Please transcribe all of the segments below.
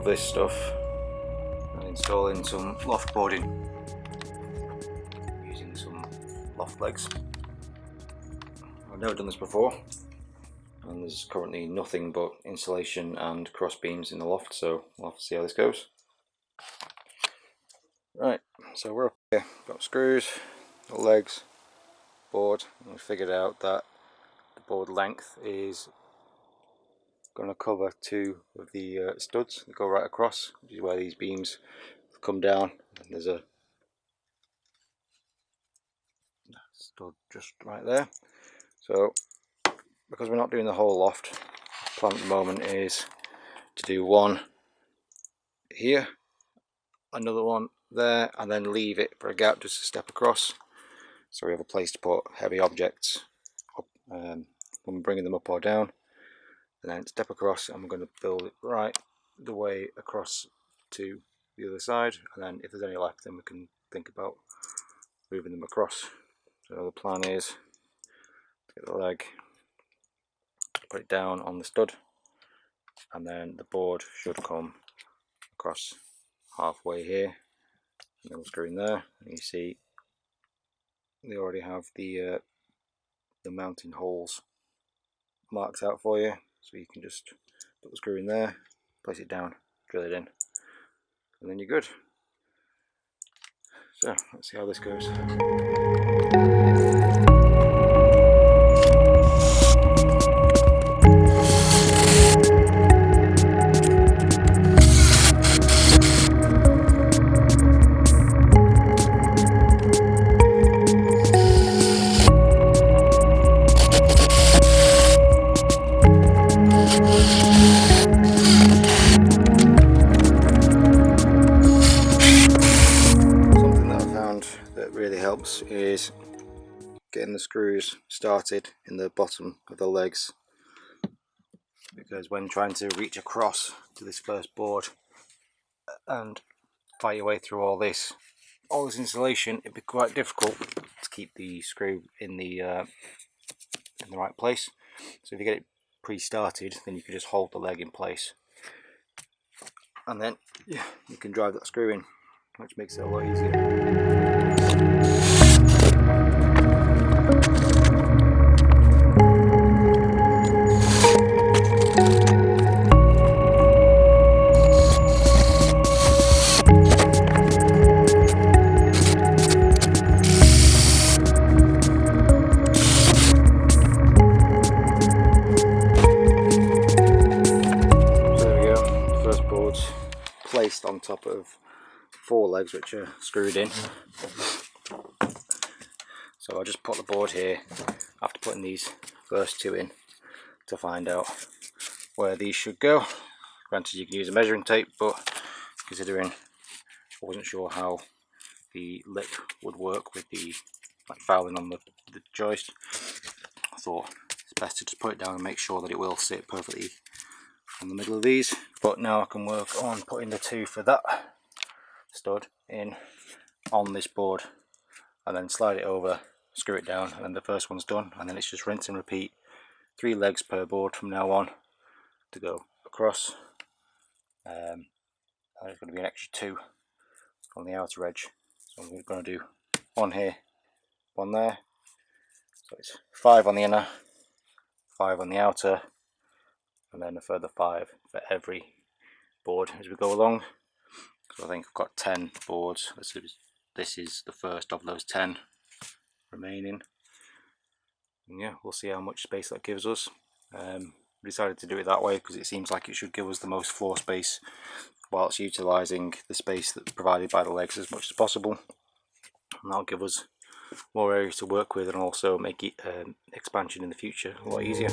of this stuff and installing some loft boarding using some Loft Legs. I've never done this before, and there's currently nothing but insulation and cross beams in the loft, so we'll have to see how this goes. Right, so we're up here, got screws, got legs, board, and we figured out that the board length is going to cover two of the studs that go right across, which is where these beams come down, and there's a stud just right there. So because we're not doing the whole loft, the plan at the moment is to do one here, another one there, and then leave it for a gap just to step across, so we have a place to put heavy objects up, when we're bringing them up or down, and then step across, and we're going to build it right the way across to the other side, and then if there's any left, then we can think about moving them across. So the plan is to get the leg, put it down on the stud, and then the board should come across halfway here, and then we'll screw in there, and you see they already have the mounting holes marked out for you, so you can just put the screw in there, place it down, drill it in, and then you're good. So let's see how this goes. Helps is getting the screws started in the bottom of the legs, because when trying to reach across to this first board and fight your way through all this insulation, it'd be quite difficult to keep the screw in the right place. So if you get it pre-started, then you can just hold the leg in place, and then you can drive that screw in, which makes it a lot easier. Placed on top of 4 legs which are screwed in. So I'll just put the board here after putting these first 2 in to find out where these should go. Granted, you can use a measuring tape, but considering I wasn't sure how the lip would work with the fouling on the joist, I thought it's best to just put it down and make sure that it will sit perfectly in the middle of these. But now I can work on putting the 2 for that stud in on this board, and then slide it over, screw it down, and then the first one's done, and then it's just rinse and repeat 3 legs per board from now on to go across. And there's going to be an extra 2 on the outer edge, so we're going to do 1 here, 1 there, so it's 5 on the inner, 5 on the outer, and then a further 5 for every board as we go along. So I think I've got 10 boards. This is the first of those 10 remaining. And yeah, we'll see how much space that gives us. We decided to do it that way because it seems like it should give us the most floor space whilst utilising the space that's provided by the legs as much as possible. And that'll give us more area to work with, and also make it expansion in the future a lot easier.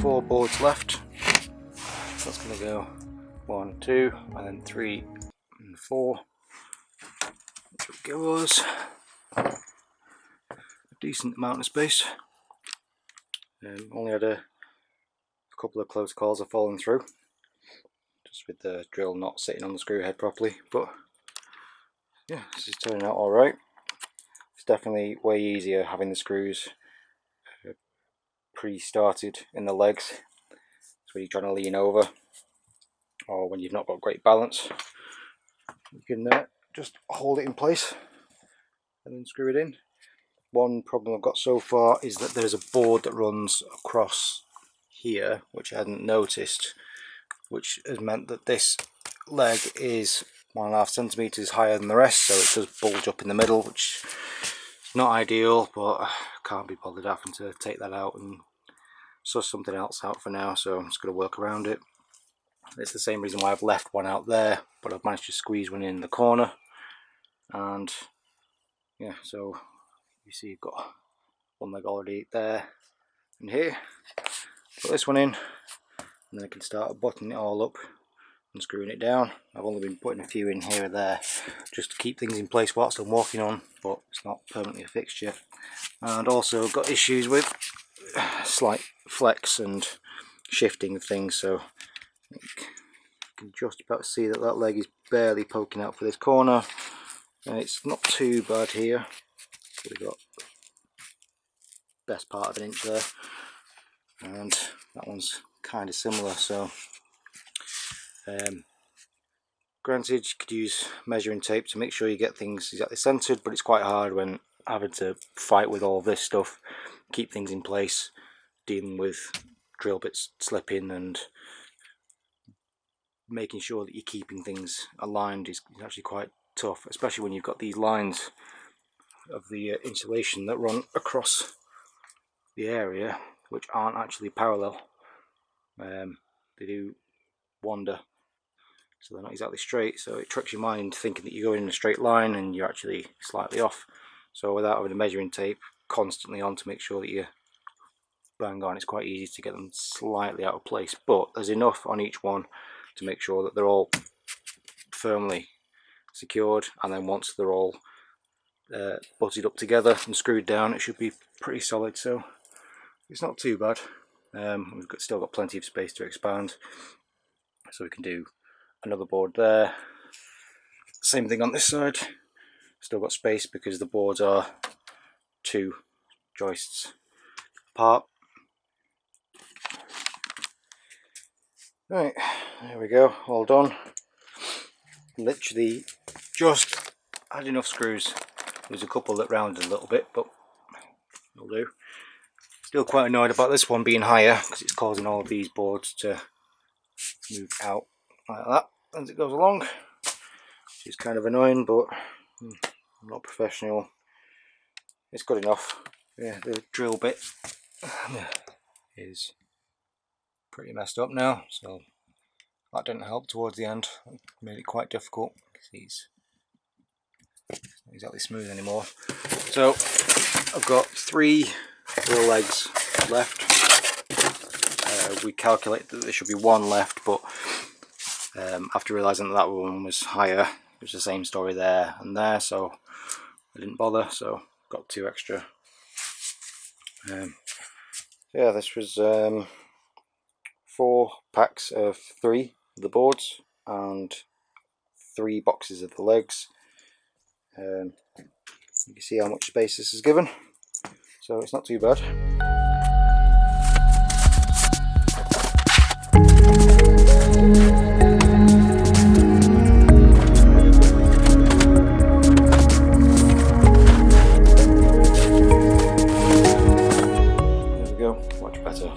4 boards left. That's going to go 1, 2, and then 3 and 4, which goes a decent amount of space. Only had a couple of close calls of falling through, just with the drill not sitting on the screw head properly, but yeah, this is turning out alright. It's definitely way easier having the screws pre-started in the legs, so when you're trying to lean over or when you've not got great balance, you can just hold it in place and then screw it in. One problem I've got so far is that there's a board that runs across here, which I hadn't noticed, which has meant that this leg is 1.5 centimeters higher than the rest, so it does bulge up in the middle, which is not ideal, but I can't be bothered having to take that out and suss something else out for now, so I'm just going to work around it. It's the same reason why I've left one out there, but I've managed to squeeze one in the corner, and yeah, so you see you've got one leg already there and here. Put this one in, and then I can start buttoning it all up and screwing it down. I've only been putting a few in here and there just to keep things in place whilst I'm walking on, but it's not permanently affixed yet. And also got issues with slight flex and shifting of things, so I can just about see that that leg is barely poking out for this corner. It's not too bad here. We've got best part of 1 inch there, and that one's kind of similar, so granted you could use measuring tape to make sure you get things exactly centered, but it's quite hard when having to fight with all this stuff, keep things in place, dealing with drill bits slipping and making sure that you're keeping things aligned is actually quite tough, especially when you've got these lines of the insulation that run across the area which aren't actually parallel. They do wander, so they're not exactly straight, so it tricks your mind into thinking that you're going in a straight line and you're actually slightly off. So without having a measuring tape constantly on to make sure that you're bang on, it's quite easy to get them slightly out of place, but there's enough on each one to make sure that they're all firmly secured, and then once they're all butted up together and screwed down, it should be pretty solid, so it's not too bad. We've still got plenty of space to expand, so we can do another board there. Same thing on this side, still got space because the boards are 2 joists apart. Right, there we go, all done. Literally just had enough screws. There's a couple that rounded a little bit, but will do. Still quite annoyed about this one being higher because it's causing all of these boards to move out like that as it goes along, which is kind of annoying, but I'm not professional. It's good enough. Yeah, the drill bit is pretty messed up now, so that didn't help towards the end. It made it quite difficult because it's not exactly smooth anymore. So I've got 3 drill legs left. We calculated that there should be 1 left, but after realising that one was higher, it was the same story there and there, so I didn't bother, so got 2 extra. Yeah, this was 4 packs of 3 of the boards and 3 boxes of the legs. You can see how much space this is given, so it's not too bad. There we go, much better.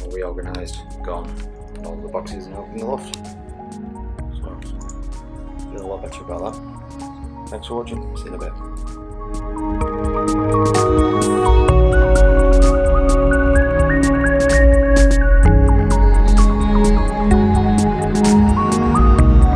All reorganised, gone. All the boxes now in the loft. So, feel a lot better about that. Thanks for watching, see you in a bit.